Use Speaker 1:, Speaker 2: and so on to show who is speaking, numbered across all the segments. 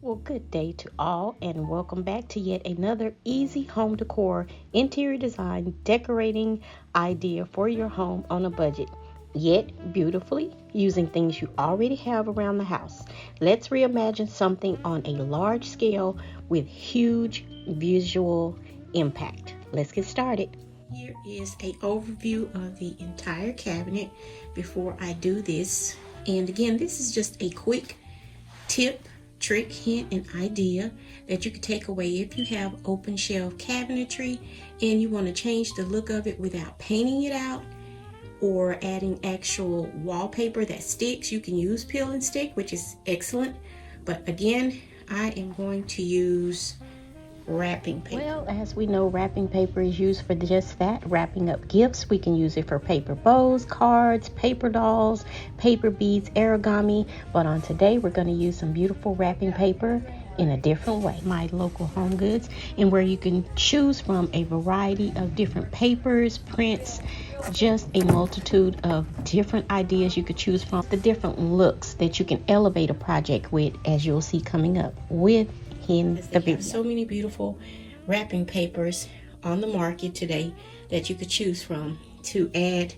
Speaker 1: Well, good day to all, and welcome back to yet another easy home decor, interior design, decorating idea for your home on a budget, yet beautifully using things you already have around the house. Let's reimagine something on a large scale with huge visual impact. Let's get started. Here is an overview of the entire cabinet before I do this. And again, this is just a quick tip, trick, hint, and idea that you can take away if you have open shelf cabinetry and you want to change the look of it without painting it out or adding actual wallpaper that sticks. You can use peel and stick, which is excellent, but again, I am going to use wrapping paper. Well, as we know, wrapping paper is used for just that, wrapping up gifts. We can use it for paper bows, cards, paper dolls, paper beads, origami. But on today, we're going to use some beautiful wrapping paper in a different way. My local Home Goods, and where you can choose from a variety of different papers, prints, just a multitude of different ideas you could choose from. The different looks that you can elevate a project with, as you'll see coming up with in the video. So many beautiful wrapping papers on the market today that you could choose from to add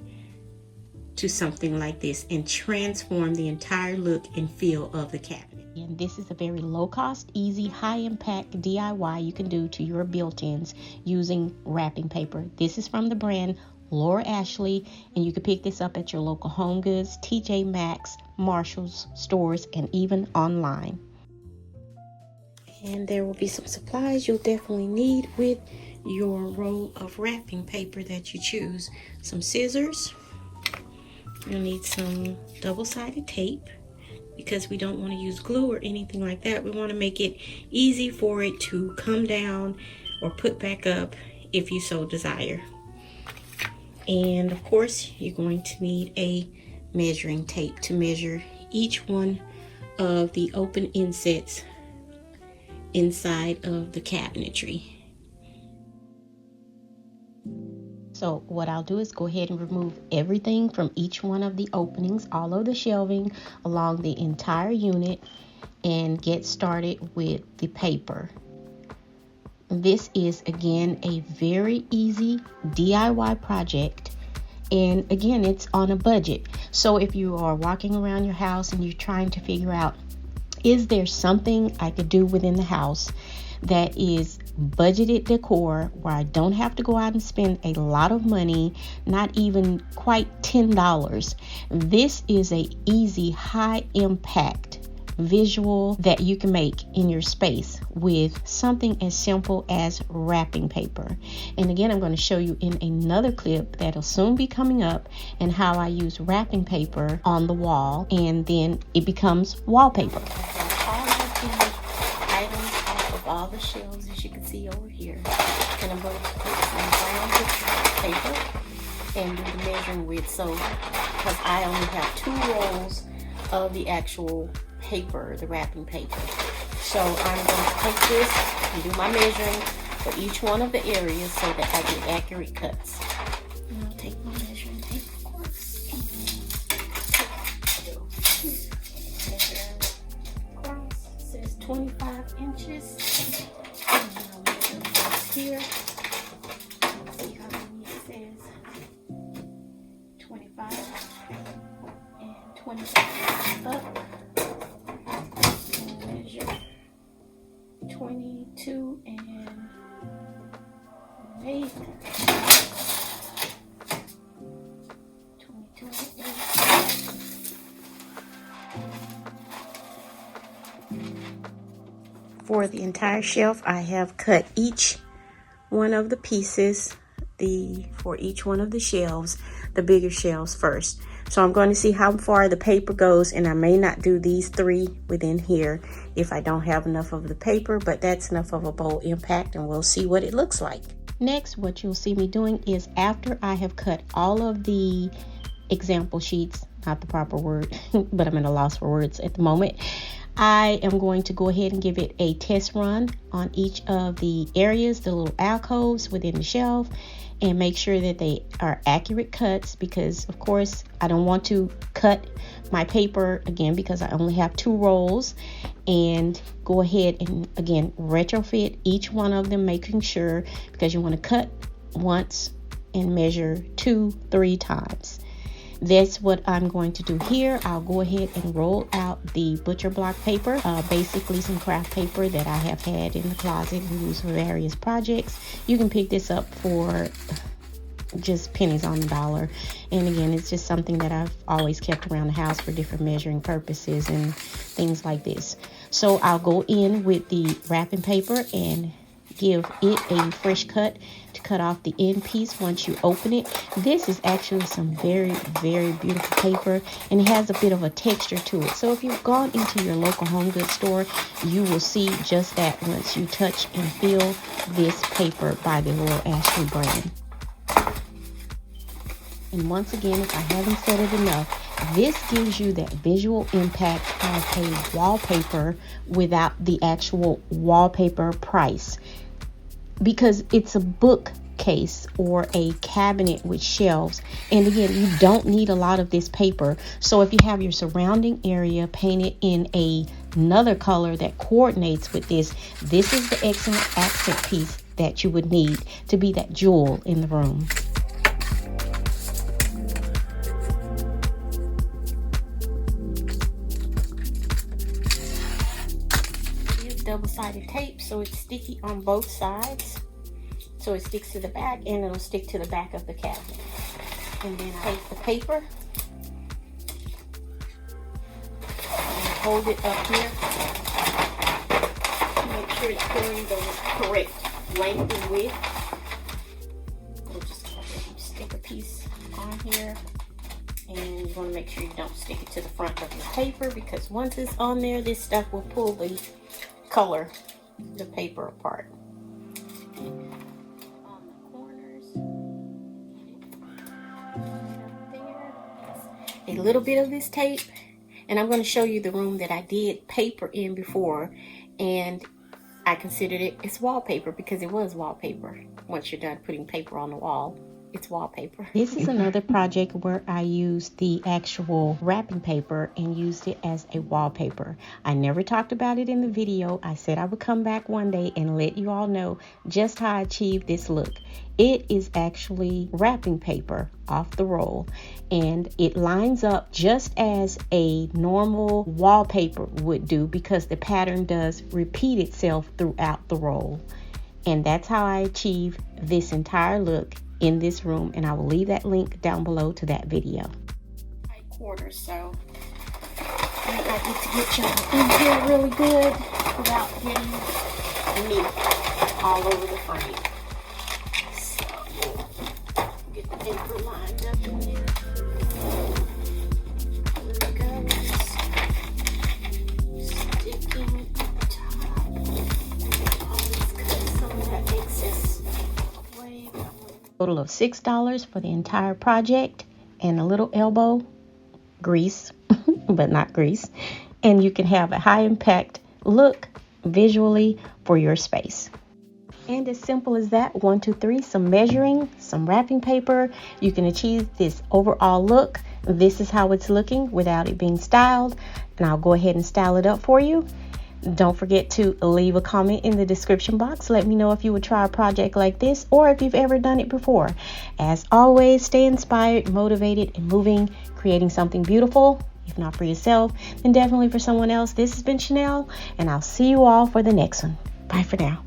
Speaker 1: to something like this and transform the entire look and feel of the cabinet. And this is a very low cost, easy, high impact DIY you can do to your built-ins using wrapping paper. This is from the brand Laura Ashley, and you can pick this up at your local Home Goods, TJ Maxx, Marshalls stores, and even online. And there will be some supplies you'll definitely need with your roll of wrapping paper that you choose. Some scissors. You'll need some double-sided tape because we don't want to use glue or anything like that. We want to make it easy for it to come down or put back up if you so desire. And of course, you're going to need a measuring tape to measure each one of the open insets inside of the cabinetry. So what I'll do is go ahead and remove everything from each one of the openings, all of the shelving along the entire unit, and get started with the paper. This is again a very easy DIY project, and again, it's on a budget. So if you are walking around your house and you're trying to figure out, is there something I could do within the house that is budgeted decor where I don't have to go out and spend a lot of money, not even quite $10? This is a easy, high impact visual that you can make in your space with something as simple as wrapping paper. And again, I'm going to show you in another clip that'll soon be coming up and how I use wrapping paper on the wall, and then it becomes wallpaper. All of the items off of all the shelves, as you can see over here, and I'm going to put some brown paper and do the measuring with, so because I only have 2 rolls of the actual paper, the wrapping paper. So I'm going to take this and do my measuring for each one of the areas so that I get accurate cuts. And I'll take my measuring tape, of course. Measure across. It says 25 inches. And I'll measure across here. See how many it says. 25 and 25 up. 22 and 8. 22 and 8. For the entire shelf, I have cut each one of the pieces for each one of the shelves, the bigger shelves first. So I'm going to see how far the paper goes, and I may not do these 3 within here if I don't have enough of the paper, but that's enough of a bold impact, and we'll see what it looks like. Next, what you'll see me doing is, after I have cut all of the example sheets, not the proper word, but I'm at a loss for words at the moment, I am going to go ahead and give it a test run on each of the areas, the little alcoves within the shelf, and make sure that they are accurate cuts, because of course I don't want to cut my paper again because I only have 2 rolls, and go ahead and again retrofit each one of them, making sure, because you want to cut once and measure 2-3 times. That's what I'm going to do here. I'll go ahead and roll out the butcher block paper, basically some craft paper that I have had in the closet and used for various projects. You can pick this up for just pennies on the dollar, and again, it's just something that I've always kept around the house for different measuring purposes and things like this. So I'll go in with the wrapping paper and give it a fresh cut to cut off the end piece once you open it. This is actually some very, very beautiful paper, and it has a bit of a texture to it. So if you've gone into your local home goods store, you will see just that once you touch and feel this paper by the Royal Ashley brand. And once again, if I haven't said it enough, this gives you that visual impact of a wallpaper without the actual wallpaper price, because it's a bookcase or a cabinet with shelves. And again, you don't need a lot of this paper. So if you have your surrounding area painted in another color that coordinates with this, this is the excellent accent piece that you would need to be that jewel in the room. Double-sided tape, so it's sticky on both sides, so it sticks to the back and it'll stick to the back of the cabinet. And then I take the paper and hold it up here to make sure it's going the correct length and width. We'll just go ahead and stick a piece on here, and you want to make sure you don't stick it to the front of your paper, because once it's on there, this stuff will pull the color the paper apart. On the corners, there, a little bit of this tape, and I'm going to show you the room that I did paper in before, and I considered it's wallpaper because it was wallpaper. Once you're done putting paper on the wall, it's wallpaper. This is another project where I used the actual wrapping paper and used it as a wallpaper. I never talked about it in the video. I said I would come back one day and let you all know just how I achieved this look. It is actually wrapping paper off the roll, and it lines up just as a normal wallpaper would do, because the pattern does repeat itself throughout the roll. And that's how I achieved this entire look in this room, and I will leave that link down below to that video. Tight quarters, so I get to get y'all in here really good without getting me all over the frame. So we'll get the paper lined up in there. There it goes. Sticking at the top. Always cut some of that excess away. Total of $6 for the entire project, and a little elbow grease, but not grease. And you can have a high impact look visually for your space. And as simple as that, 1, 2, 3, some measuring, some wrapping paper, you can achieve this overall look. This is how it's looking without it being styled, and I'll go ahead and style it up for you. Don't forget to leave a comment in the description box. Let me know if you would try a project like this, or if you've ever done it before. As always, stay inspired, motivated, and moving, creating something beautiful. If not for yourself, then definitely for someone else. This has been Chanel, and I'll see you all for the next one. Bye for now.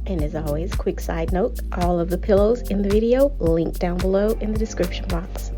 Speaker 1: And as always, quick side note, all of the pillows in the video linked down below in the description box.